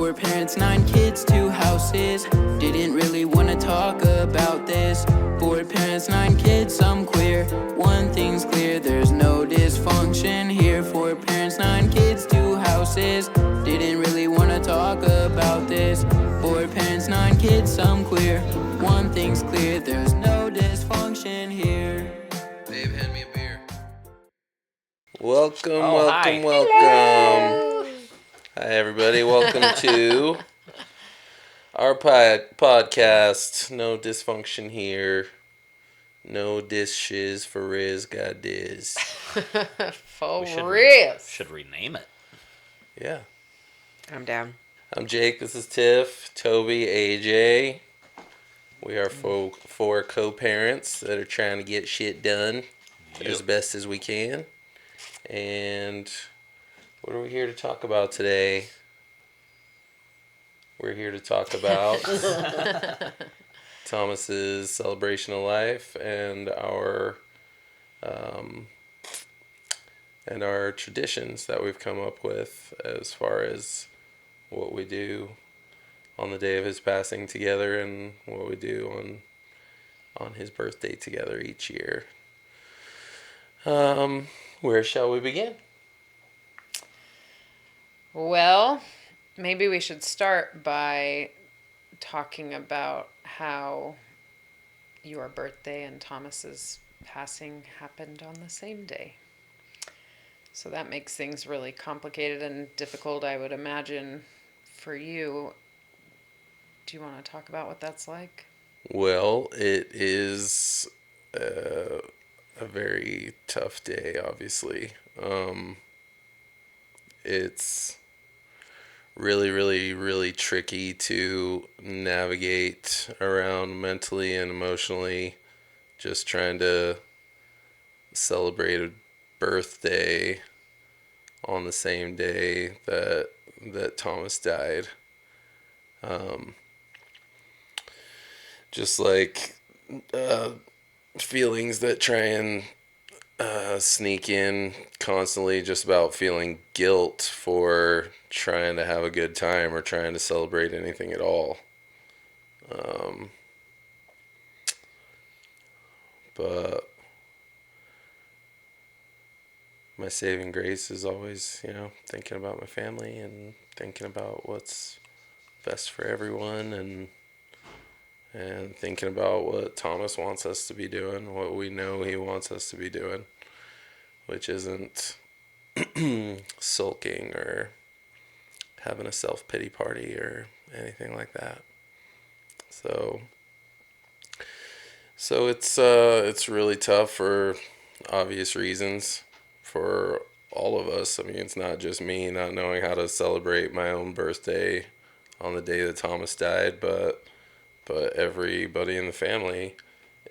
Four parents, 9 kids, 2 houses. Didn't really wanna talk about this. Four parents, 9 kids, I'm queer. One thing's clear, there's no dysfunction here. Four parents, 9 kids, 2 houses. Didn't really wanna talk about this. Four parents, 9 kids, I'm queer. One thing's clear, there's no dysfunction here. Dave, hand me a beer. Welcome. Hi. Hi, everybody. Welcome to our podcast. No dysfunction here. No dishes for Riz. God diz. For real. Should rename it. Yeah. I'm down. I'm Jake. This is Tiff, Toby, AJ. We are four co-parents that are trying to get shit done as best as we can. And what are we here to talk about today? We're here to talk about Thomas's celebration of life and our traditions that we've come up with as far as what we do on the day of his passing together and what we do on his birthday together each year. Where shall we begin? Well, maybe we should start by talking about how your birthday and Thomas's passing happened on the same day. So that makes things really complicated and difficult, I would imagine, for you. Do you want to talk about what that's like? Well, it is a very tough day, obviously. It's really, really, really tricky to navigate around mentally and emotionally, just trying to celebrate a birthday on the same day that Thomas died. Just like feelings that try and sneak in constantly, just about feeling guilt for trying to have a good time or trying to celebrate anything at all. But my saving grace is always, thinking about my family and thinking about what's best for everyone and thinking about what Thomas wants us to be doing, what we know he wants us to be doing, which isn't sulking or having a self-pity party or anything like that. So it's really tough for obvious reasons for all of us. I mean, it's not just me not knowing how to celebrate my own birthday on the day that Thomas died, but everybody in the family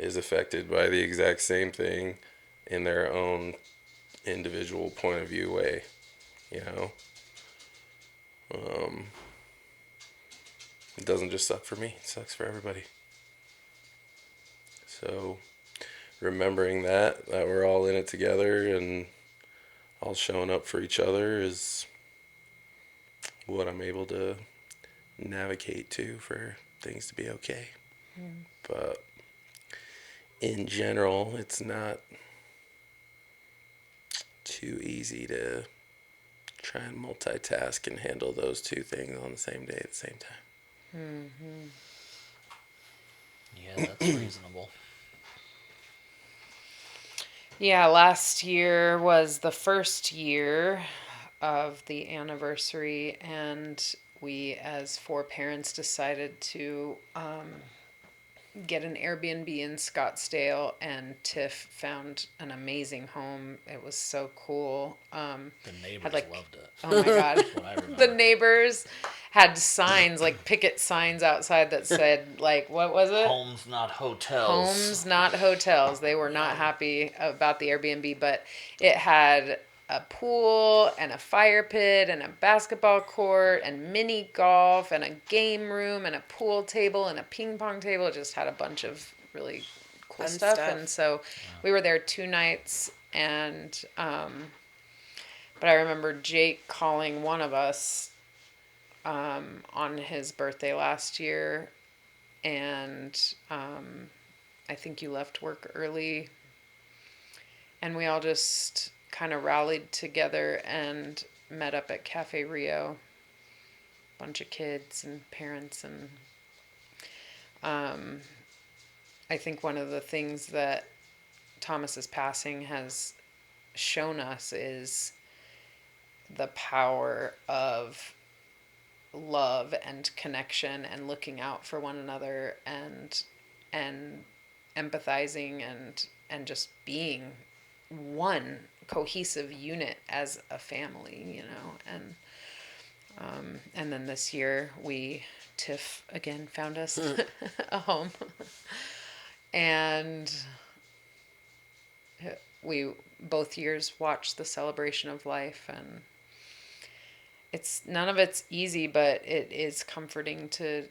is affected by the exact same thing in their own individual point of view way, It doesn't just suck for me, it sucks for everybody. So remembering that we're all in it together and all showing up for each other is what I'm able to navigate to for things to be okay. But in general, it's not too easy to try and multitask and handle those two things on the same day at the same time. Yeah, that's reasonable. Yeah, last year was the first year of the anniversary, and we, as 4 parents, decided to get an Airbnb in Scottsdale, and Tiff found an amazing home. It was so cool. The neighbors loved it. Oh my God. That's what I remember. The neighbors had signs, like picket signs outside that said, like, what was it? Homes, not hotels. Homes, not hotels. They were not happy about the Airbnb, but it had a pool and a fire pit and a basketball court and mini golf and a game room and a pool table and a ping pong table. It just had a bunch of really cool stuff. And so we were there 2 nights, and but I remember Jake calling one of us on his birthday last year, and I think you left work early, and we all just kind of rallied together and met up at Cafe Rio. Bunch of kids and parents, and I think one of the things that Thomas's passing has shown us is the power of love and connection and looking out for one another and empathizing and just being one cohesive unit as a family, you know. And then this year Tiff again found us a home. And we both years watched the celebration of life, and it's none of it's easy, but it is comforting to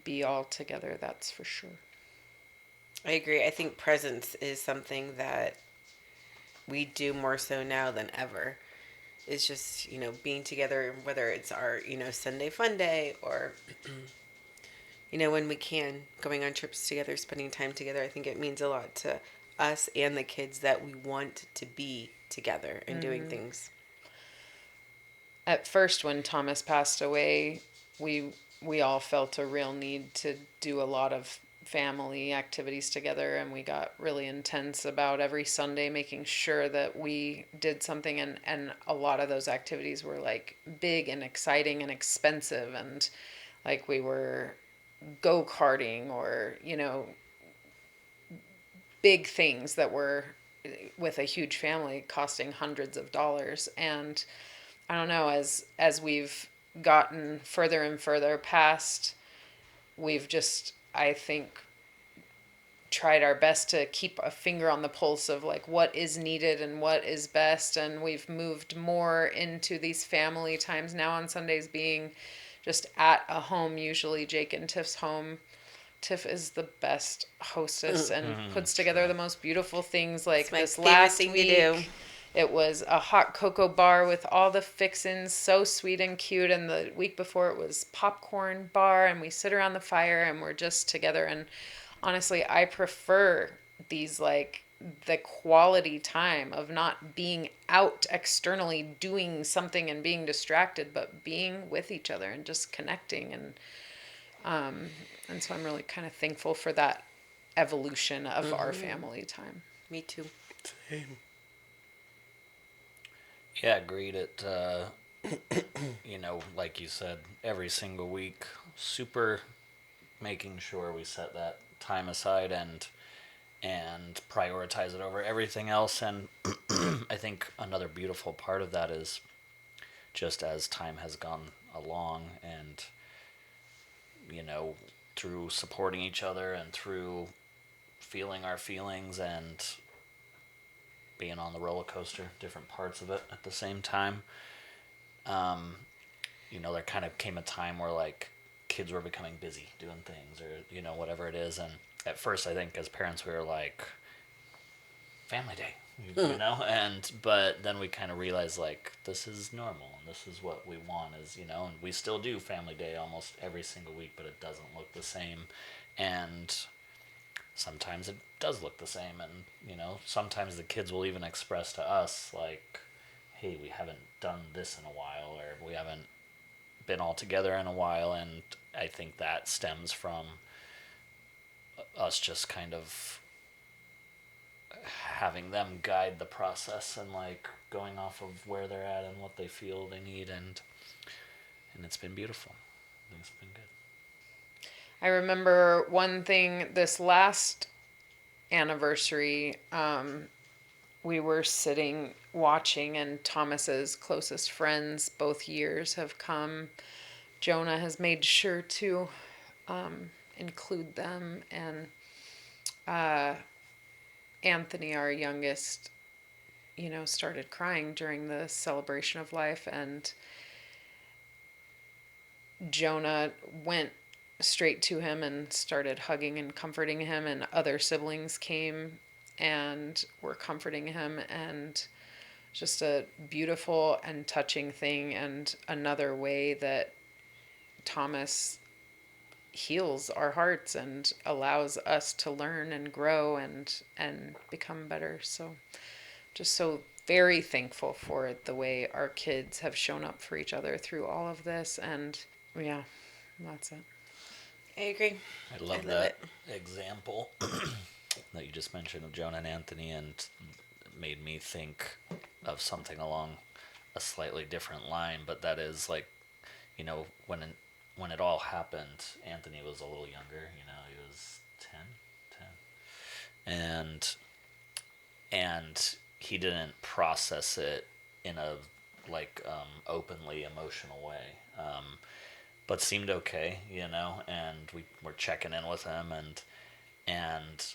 be all together, that's for sure. I agree. I think presence is something that we do more so now than ever. It's just, being together, whether it's our, Sunday fun day or, when we can, going on trips together, spending time together. I think it means a lot to us and the kids that we want to be together and doing things. At first, when Thomas passed away, we all felt a real need to do a lot of family activities together, and we got really intense about every Sunday making sure that we did something, and a lot of those activities were like big and exciting and expensive, and like we were go-karting or big things that were, with a huge family, costing hundreds of dollars. And I don't know, as we've gotten further and further past, we've just, I think, tried our best to keep a finger on the pulse of like what is needed and what is best. And we've moved more into these family times now on Sundays being just at a home, usually Jake and Tiff's home. Tiff is the best hostess and puts together the most beautiful things. Like this last week, it was a hot cocoa bar with all the fixins, so sweet and cute. And the week before it was popcorn bar, and we sit around the fire and we're just together. And honestly, I prefer these, like, the quality time of not being out externally doing something and being distracted, but being with each other and just connecting. And so I'm really kind of thankful for that evolution of our family time. Me too. Same. Yeah, agreed. It, like you said, every single week, super making sure we set that time aside and prioritize it over everything else. And I think another beautiful part of that is just as time has gone along and, through supporting each other and through feeling our feelings and being on the roller coaster, different parts of it at the same time. There kind of came a time where like kids were becoming busy doing things or, whatever it is. And at first I think as parents we were like, family day, but then we kind of realized like this is normal and this is what we want is, and we still do family day almost every single week, but it doesn't look the same. And sometimes it does look the same, and sometimes the kids will even express to us like, hey, we haven't done this in a while, or we haven't been all together in a while. And I think that stems from us just kind of having them guide the process and like going off of where they're at and what they feel they need, and it's been beautiful. It's been good. I remember one thing this last anniversary, we were sitting watching, and Thomas's closest friends both years have come. Jonah has made sure to include them, and Anthony, our youngest, started crying during the celebration of life, and Jonah went straight to him and started hugging and comforting him, and other siblings came and were comforting him, and just a beautiful and touching thing, and another way that Thomas heals our hearts and allows us to learn and grow and become better. So just so very thankful for the way our kids have shown up for each other through all of this. And yeah, that's it. I agree. I love that example that you just mentioned of Jonah and Anthony, and it made me think of something along a slightly different line, but that is like, you know, when it all happened, Anthony was a little younger, you know, he was 10, and he didn't process it in a like openly emotional way, but seemed okay, you know, and we were checking in with him, and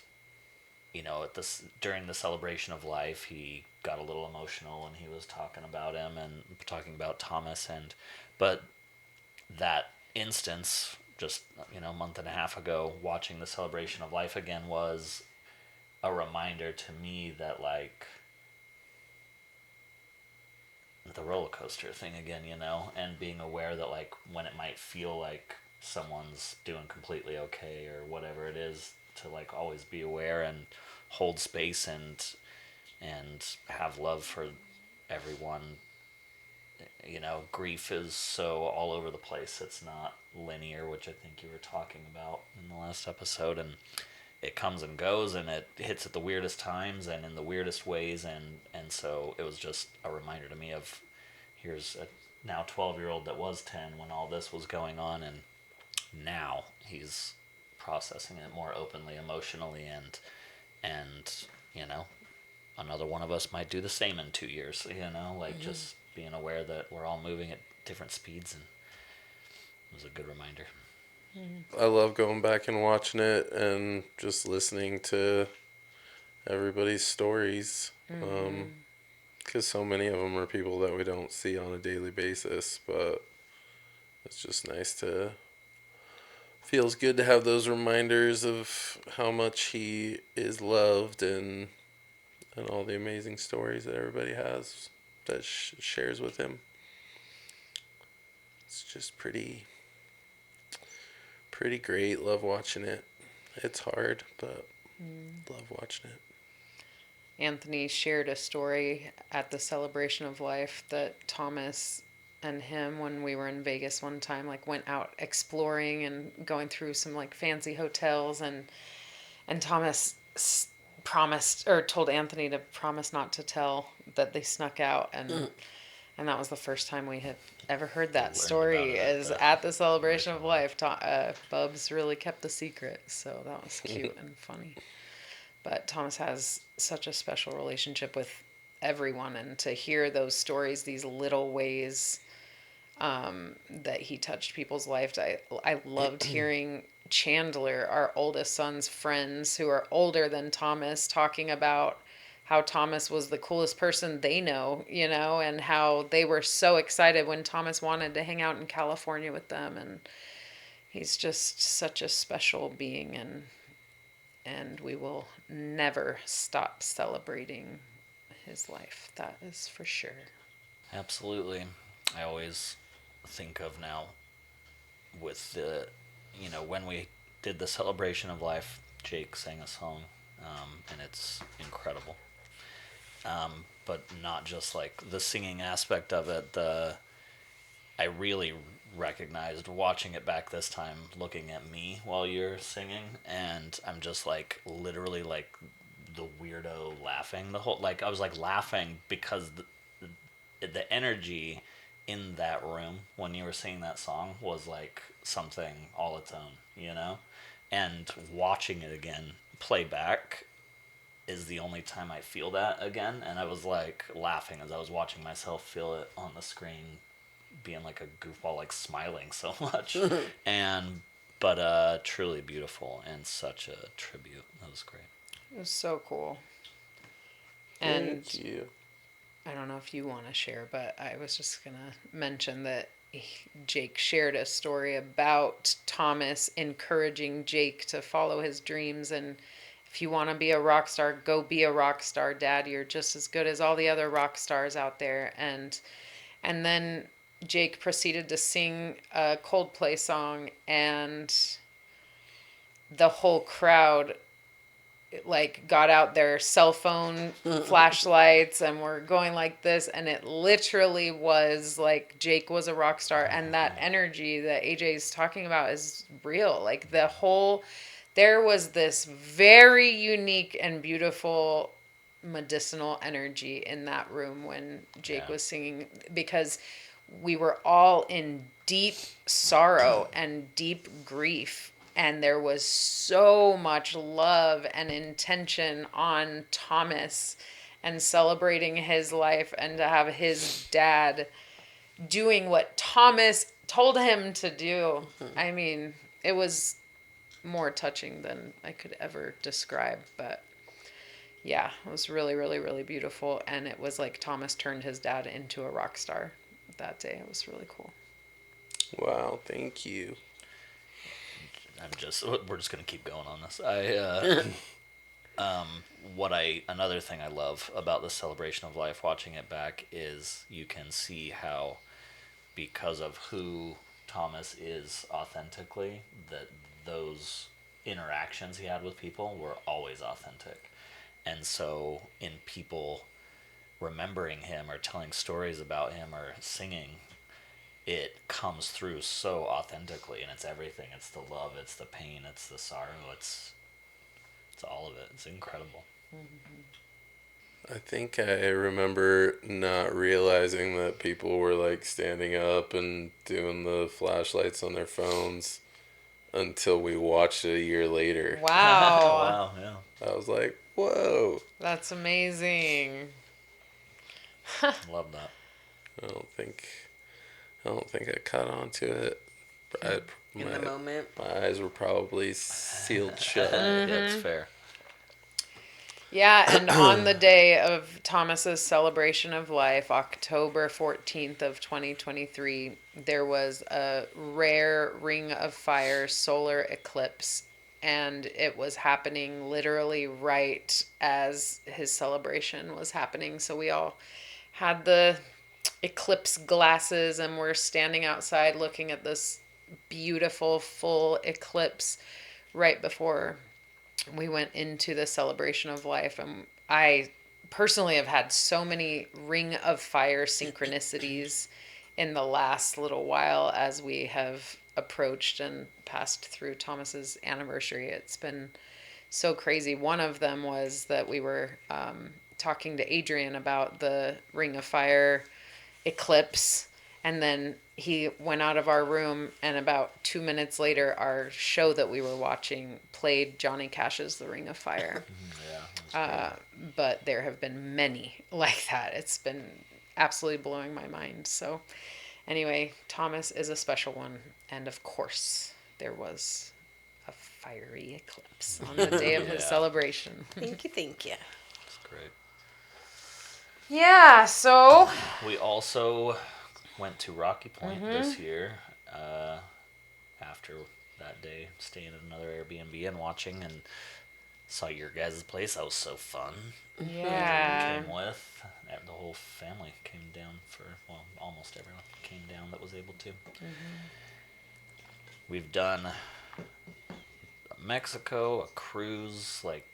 you know, at this during the celebration of life, he got a little emotional and he was talking about him and talking about Thomas, and but that instance, just, you know, a month and a half ago, watching the celebration of life again was a reminder to me that, like, the roller coaster thing again, you know, and being aware that, like, when it might feel like someone's doing completely okay or whatever it is, to like always be aware and hold space and have love for everyone. You know, grief is so all over the place. It's not linear, which I think you were talking about in the last episode, and it comes and goes, and it hits at the weirdest times and in the weirdest ways, and so it was just a reminder to me of, here's a now 12-year-old that was 10 when all this was going on, and now he's processing it more openly emotionally, and you know, another one of us might do the same in 2 years, you know, like just being aware that we're all moving at different speeds, and it was a good reminder. I love going back and watching it and just listening to everybody's stories. Because so many of them are people that we don't see on a daily basis, but it's just nice to, feels good to have those reminders of how much he is loved, and all the amazing stories that everybody has that shares with him. It's just pretty great. Love watching it. It's hard, but love watching it. Anthony shared a story at the celebration of life that Thomas and him, when we were in Vegas one time, like went out exploring and going through some like fancy hotels, and Thomas promised, or told Anthony to promise not to tell that they snuck out, and that was the first time we had ever heard that story, is at the celebration of life. Bubs really kept the secret, so that was cute and funny. But Thomas has such a special relationship with everyone, and to hear those stories, these little ways that he touched people's lives. I loved hearing Chandler, our oldest son's friends who are older than Thomas, talking about how Thomas was the coolest person they know, you know, and how they were so excited when Thomas wanted to hang out in California with them. And he's just such a special being, and we will never stop celebrating his life. That is for sure. Absolutely. I always think of now with the, you know, when we did the celebration of life, Jake sang a song, and it's incredible. But not just like the singing aspect of it. I really recognized watching it back this time, looking at me while you're singing, and I'm just like literally like the weirdo laughing the whole, like I was like laughing because the energy in that room when you were singing that song was like something all its own, you know? And watching it again play back is the only time I feel that again, and I was like laughing as I was watching myself feel it on the screen, being like a goofball, like smiling so much. But truly beautiful and such a tribute. That was great. It was so cool. And Thank you. I don't know if you want to share, but I was just going to mention that Jake shared a story about Thomas encouraging Jake to follow his dreams, and if you want to be a rock star, go be a rock star, Dad. You're just as good as all the other rock stars out there. And then Jake proceeded to sing a Coldplay song, and the whole crowd like got out their cell phone flashlights and were going like this, and it literally was like Jake was a rock star, and that energy that AJ's talking about is real. Like there was this very unique and beautiful medicinal energy in that room when Jake was singing, because we were all in deep sorrow and deep grief, and there was so much love and intention on Thomas and celebrating his life, and to have his dad doing what Thomas told him to do. I mean, it was more touching than I could ever describe, but yeah, it was really, really, really beautiful. And it was like Thomas turned his dad into a rock star that day. It was really cool. Wow, thank you. We're just gonna keep going on this. Another thing I love about the Celebration of Life, watching it back, is you can see how, because of who Thomas is authentically, that those interactions he had with people were always authentic. And so in people remembering him or telling stories about him or singing, it comes through so authentically, and it's everything. It's the love, it's the pain, it's the sorrow, it's all of it. It's incredible. I think I remember not realizing that people were like standing up and doing the flashlights on their phones until we watched it a year later. Wow. Wow, yeah. I was like, whoa. That's amazing. Love that. I don't think I caught on to it. In the moment. My eyes were probably sealed shut. Yeah, that's fair. Yeah, and on the day of Thomas's celebration of life, October 14th of 2023, there was a rare ring of fire solar eclipse, and it was happening literally right as his celebration was happening. So we all had the eclipse glasses, and we're standing outside looking at this beautiful full eclipse right before we went into the celebration of life. And I personally have had so many ring of fire synchronicities in the last little while as we have approached and passed through Thomas's anniversary. It's been so crazy. One of them was that we were talking to Adrian about the ring of fire eclipse, and then he went out of our room, and about 2 minutes later our show that we were watching played Johnny Cash's The Ring of Fire. But there have been many like that. It's been absolutely blowing my mind. So anyway, Thomas is a special one, and of course there was a fiery eclipse on the day of his celebration. Thank you. That's great. Yeah, so We also went to Rocky Point this year after that day, staying at another Airbnb and watching, and saw your guys' place. That was so fun. yeah. Came with the whole family came down almost everyone came down that was able to. We've done Mexico, a cruise, like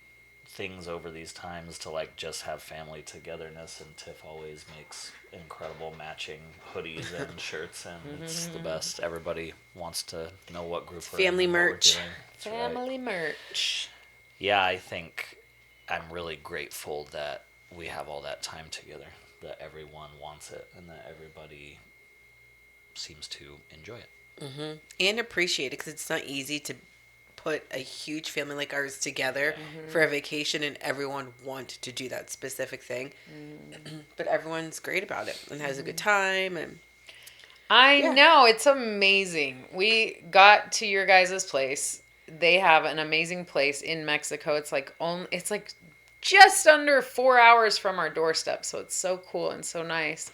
things over these times to like just have family togetherness, and Tiff always makes incredible matching hoodies and shirts, and it's the best. Everybody wants to know what group we're in Family and what we're merch. doing. That's right. Family merch. Yeah, I think I'm really grateful that we have all that time together, that everyone wants it, and that everybody seems to enjoy it. And appreciate it, because it's not easy to put a huge family like ours together for a vacation and everyone want to do that specific thing. But everyone's great about it and has a good time. And I know, it's amazing. We got to your guys' place. They have an amazing place in Mexico. It's like just under 4 hours from our doorstep, so it's so cool and so nice.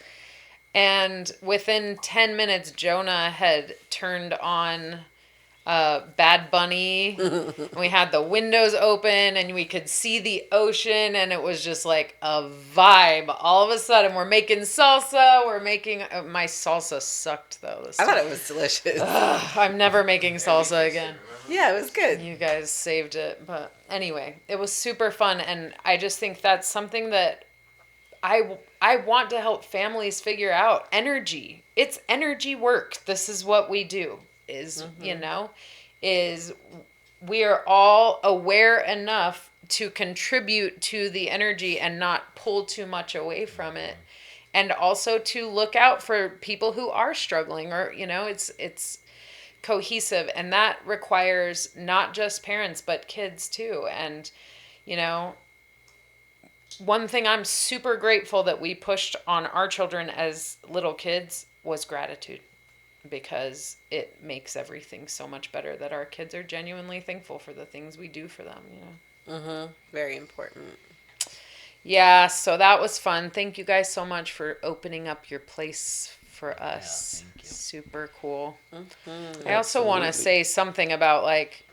And within 10 minutes, Jonah had turned on Bad Bunny. We had the windows open and we could see the ocean, and it was just like a vibe. All of a sudden, we're making salsa. We're making my salsa sucked though. This I thought time. it was delicious. I'm never making salsa again. Yeah, it was good. You guys saved it, but anyway, it was super fun, and I just think that's something that I want to help families figure out. Energy. It's energy work. This is what we do. Is we are all aware enough to contribute to the energy and not pull too much away from it, and also to look out for people who are struggling, or it's cohesive, and that requires not just parents but kids too. And one thing I'm super grateful that we pushed on our children as little kids was gratitude, because it makes everything so much better that our kids are genuinely thankful for the things we do for them. Very important. Yeah, so that was fun. Thank you guys so much for opening up your place for us. thank you. Super cool. I also want to say something about, like,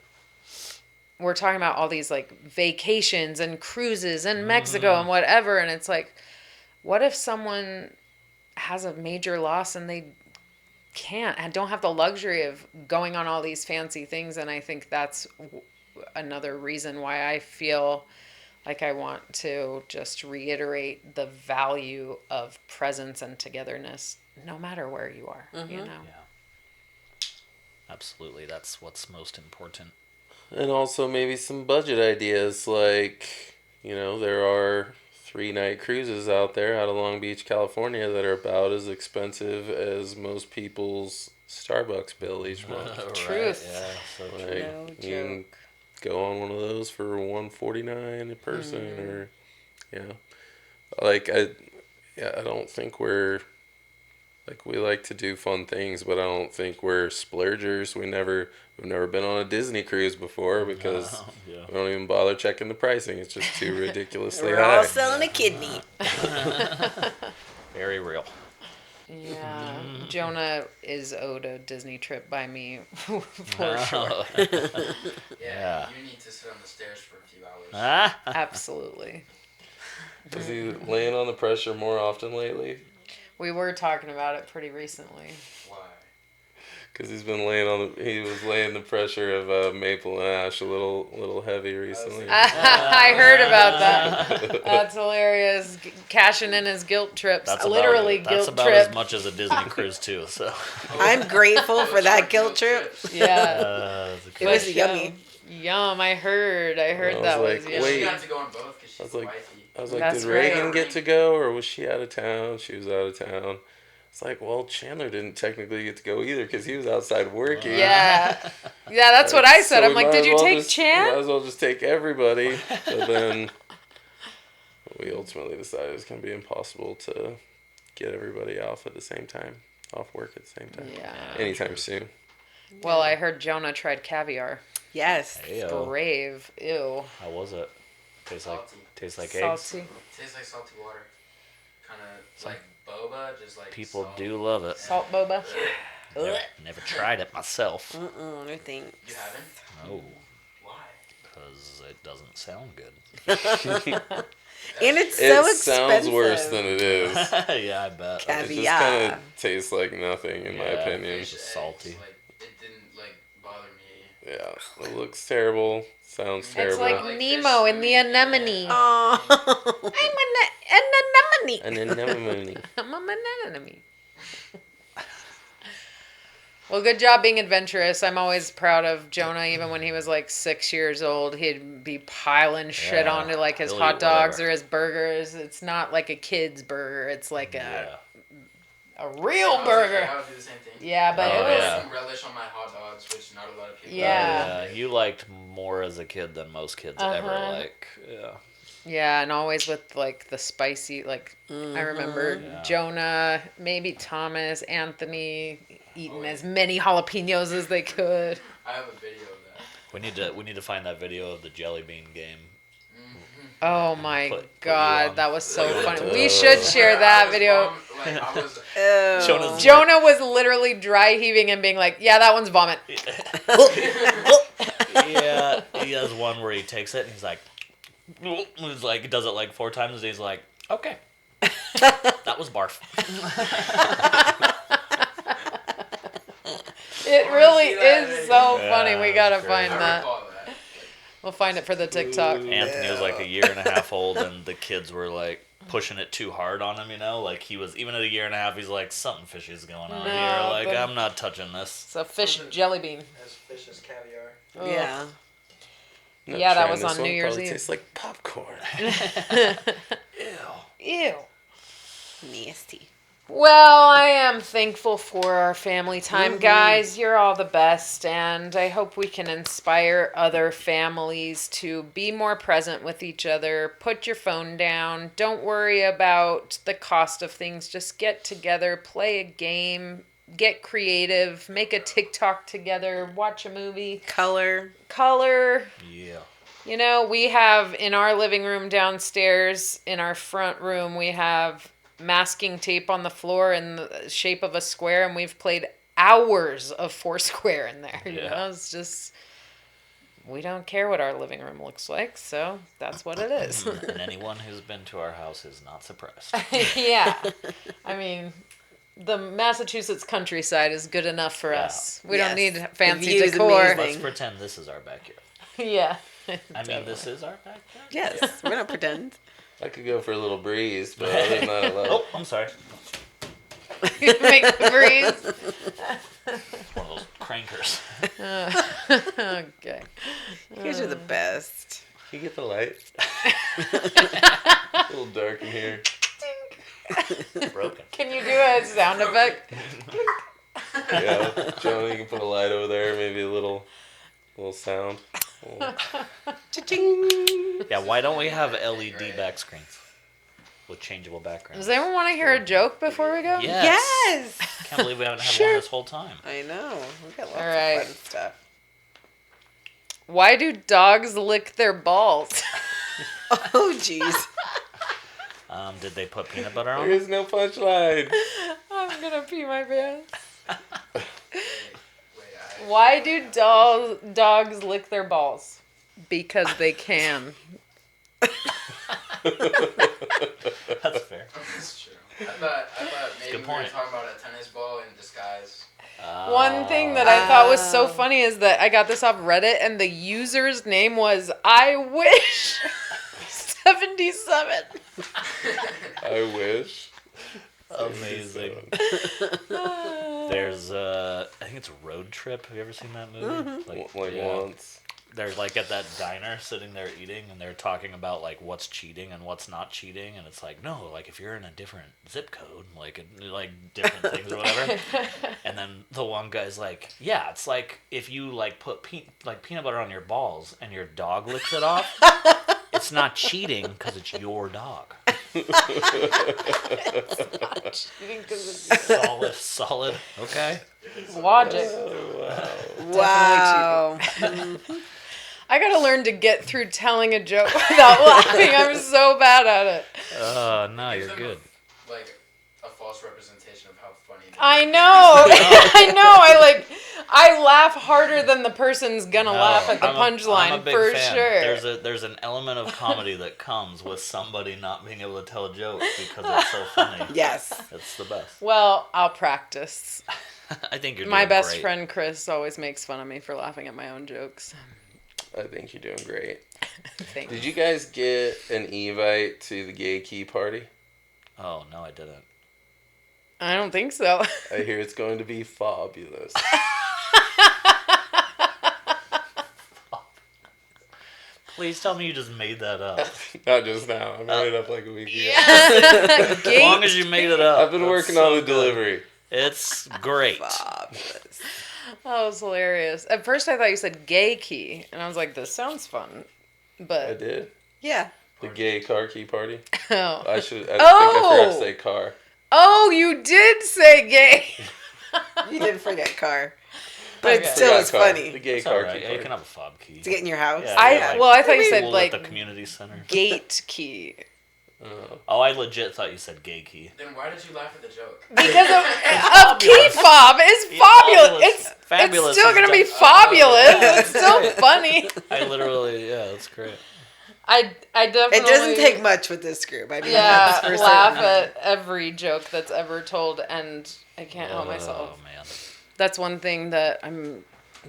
we're talking about all these like vacations and cruises and Mexico and whatever, and it's like, what if someone has a major loss and they can't and don't have the luxury of going on all these fancy things? And I think that's another reason why I feel like I want to just reiterate the value of presence and togetherness, no matter where you are. Yeah. Absolutely. That's what's most important. And also maybe some budget ideas, like, there are 3-night cruises out there out of Long Beach, California that are about as expensive as most people's Starbucks bill each month. Truth. Yeah. So Like, No you can joke. go on one of those for $149 a person, or like I don't think we're like, we like to do fun things, but I don't think we're splurgers. We've never been on a Disney cruise before because we don't even bother checking the pricing. It's just too ridiculously We're all high. selling a kidney. very real. Yeah. Jonah is owed a Disney trip by me for sure. Yeah. You need to sit on the stairs for a few hours. Absolutely. Is he laying on the pressure more often lately? We were talking about it pretty recently. Why? Because he was laying the pressure of Maple and Ash a little heavy recently. I heard about that. That's hilarious. Cashing in his guilt trips. That's literally about, that's guilt about trip. as much as a Disney cruise too. So I'm grateful for that guilt trip. Yeah. It was yummy. Yum. I heard was that like, was Yeah, yum. wait. she got to go on both because I she's was like- wifey. I was like, That's did Reagan right. get to go, or was she out of town? She was out of town. It's like, well, Chandler didn't technically get to go either because he was outside working. Yeah. Yeah, that's what I said. So I'm we like, might did as you well take just- Chan? Might as well just take everybody. But then we ultimately decided it was going to be impossible to get everybody off at the same time, off work at the same time. Yeah. Anytime soon. Well, I heard Jonah tried caviar. Yes. Heyo. Brave. Ew. How was it? Tastes like eggs. Salty. Tastes like salty water. Kind of like boba, just like People salt. do love it. Salt boba. Never tried it myself. No thanks. You haven't? No, Why? because it doesn't sound good. And it's so It expensive. sounds worse than it is. Yeah, I bet. It just Caviar. kind of tastes like nothing, in my Yeah. opinion. It's just salty. Like, it didn't like bother me. Yeah, it looks terrible. Sounds It's terrible. like Like Nemo fish in the swimming. anemone. Oh. I'm an anemone. And then never mind. I'm an anemone. Well, good job being adventurous. I'm always proud of Jonah. Even when he was like 6 years old, he'd be piling shit Yeah, onto like his he'll hot eat dogs whatever. or his burgers. It's not like a kid's burger. It's like Yeah. a real I was burger. Like, I would do the same thing. Yeah, but Oh, it was yeah. Some relish on my hot dogs, which not a lot of people. Yeah. You liked more as a kid than most kids ever Uh-huh. like. Yeah. yeah, and always with like the spicy. Like I remember Yeah. Jonah, maybe Thomas, Anthony eating as many jalapenos as they could. I have a video of that. We need to find that video of the jelly bean game. Oh my Put you God, on. that was so Put you funny. on. We should share I that was video. Like, I was, Oh. Jonah's Jonah was literally dry heaving and being like, "Yeah, that one's vomit." Yeah, he has one where he takes it and he's like, he does it like 4 times and he's like, okay, that was barf. It really see that is video. so funny. We Yeah, gotta great. find I that. recall that. We'll find it for the TikTok. Anthony was like a year and a half old, and the kids were like pushing it too hard on him. Like he was even at a year and a half. He's like, something fishy is going on No, here. Like the- I'm not touching this. It's a fish jelly bean. As fish as caviar. Ugh. Yeah. Not Yeah, that trying was this on one. New Year's Probably Eve. tastes like popcorn. Ew. Nasty. Well, I am thankful for our family time, guys. You're all the best, and I hope we can inspire other families to be more present with each other. Put your phone down. Don't worry about the cost of things. Just get together, play a game, get creative, make a TikTok together, watch a movie, Color. color. Yeah. You know, we have in our living room downstairs, in our front room, we have masking tape on the floor in the shape of a square, and we've played hours of Foursquare in there. You Yeah. know, it's just, we don't care what our living room looks like, so that's what it is. And anyone who's been to our house is not surprised. Yeah. I mean, the Massachusetts countryside is good enough for Yeah. us. We Yes. don't need The fancy view is decor. amazing. Let's pretend this is our backyard. Yeah. I mean, this is our backyard. Yes. We're not pretend. I could go for a little breeze, but other than that, I love. Oh, I'm sorry. Make the breeze. One of those crankers. Okay. You guys are the best. Can you get the light? A little dark in here. Broken. Can you do a sound effect? Yeah, Joe, you can put a light over there, maybe a little sound. Cha-ching. Yeah, why don't we have LED back screens with changeable backgrounds? Does anyone want to hear a joke before we go? Yes. Yes. Can't believe we haven't had one this whole time. I know. We got lots All right. of fun stuff. Why do dogs lick their balls? Oh, jeez. Did they put peanut butter on There them? is no punchline. I'm gonna pee my pants. Wait, Why do dogs lick their balls? Because they can. That's fair. that's true. I thought maybe good we were point. talking about a tennis ball in disguise. One thing that I thought was so funny is that I got this off Reddit and the user's name was I wish 77. I wish. Amazing. There's I think it's Road Trip. Have you ever seen that movie? Like yeah. once. They're like at that diner sitting there eating, and they're talking about like what's cheating and what's not cheating, and it's like no, like if you're in a different zip code, like different things or whatever. And then the one guy's like, yeah, it's like if you like put peanut butter on your balls and your dog licks it off, it's not cheating because it's your dog. Solid. Okay. Logic. Wow. I gotta learn to get through telling a joke without laughing. I'm so bad at it. No, you're good. Like a false representation of how funny. I know. I know. I laugh harder than the person's gonna laugh at the I'm a punchline big for fan. sure. There's an element of comedy that comes with somebody not being able to tell a joke because it's so funny. Yes. It's the best. Well, I'll practice. I think you're My doing best great. friend Chris always makes fun of me for laughing at my own jokes. I think you're doing great. Thanks. Did you guys get an Evite to the gay key party? Oh no, I didn't. I don't think so. I hear it's going to be fabulous. Please tell me you just made that up. Not just now. I made it up like a week ago. As Gate? long as you made it up. I've been That's working so on the good. delivery. It's great. Fabulous. That was hilarious. At first, I thought you said gay key, and I was like, "This sounds fun," I but did. Yeah. The gay car key party. oh, I think I forgot to say car. oh, you did say gay. You didn't forget car. But Okay. it still Forgot is car. funny. The gay It's car alright. key Yeah, you party. can have a fob key. To get in your house. Yeah. I thought you said Pool like at the community center. gate key Oh, I legit thought you said gay key. Then why did you laugh at the joke? because of key fob is fabulous. Fabulous. It's Fabulous. It's still is gonna be done- fabulous. It's still funny. I literally, yeah, that's great. I definitely. It doesn't take much with this group. I mean, Yeah, that's for laugh certain. at every joke that's ever told, and I can't help myself. Oh man. That's one thing that I'm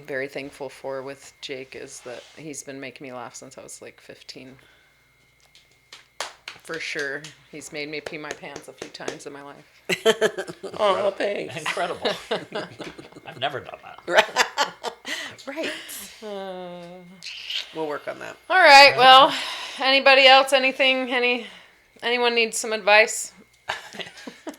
very thankful for with Jake is that he's been making me laugh since I was like 15. For sure, he's made me pee my pants a few times in my life. Oh, thanks. Incredible. I've never done that. Right. We'll work on that. All right. Well, anybody else? Anything? Anyone needs some advice?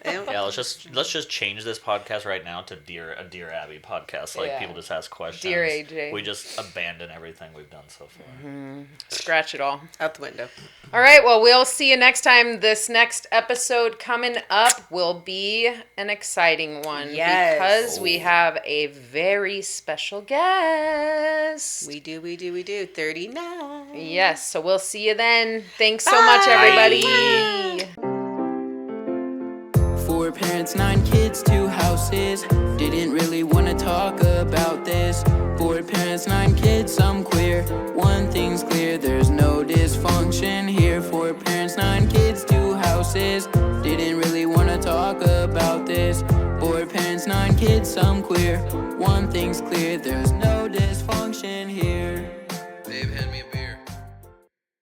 Yeah, let's just change this podcast right now to Dear Abby podcast. Like Yeah. people just ask questions. Dear AJ. We just abandon everything we've done so far. Scratch it all. Out the window. All right. Well, we'll see you next time. This next episode coming up will be an exciting one. Yes. Because we have a very special guest. We do. 39. Yes. So we'll see you then. Thanks so much, everybody. Bye. 4 parents, 9 kids, 2 houses. Didn't really want to talk about this. 4 parents, 9 kids, some queer. One thing's clear, there's no dysfunction here. 4 parents, 9 kids, 2 houses. Didn't really want to talk about this. 4 parents, 9 kids, some queer. One thing's clear, there's no dysfunction here.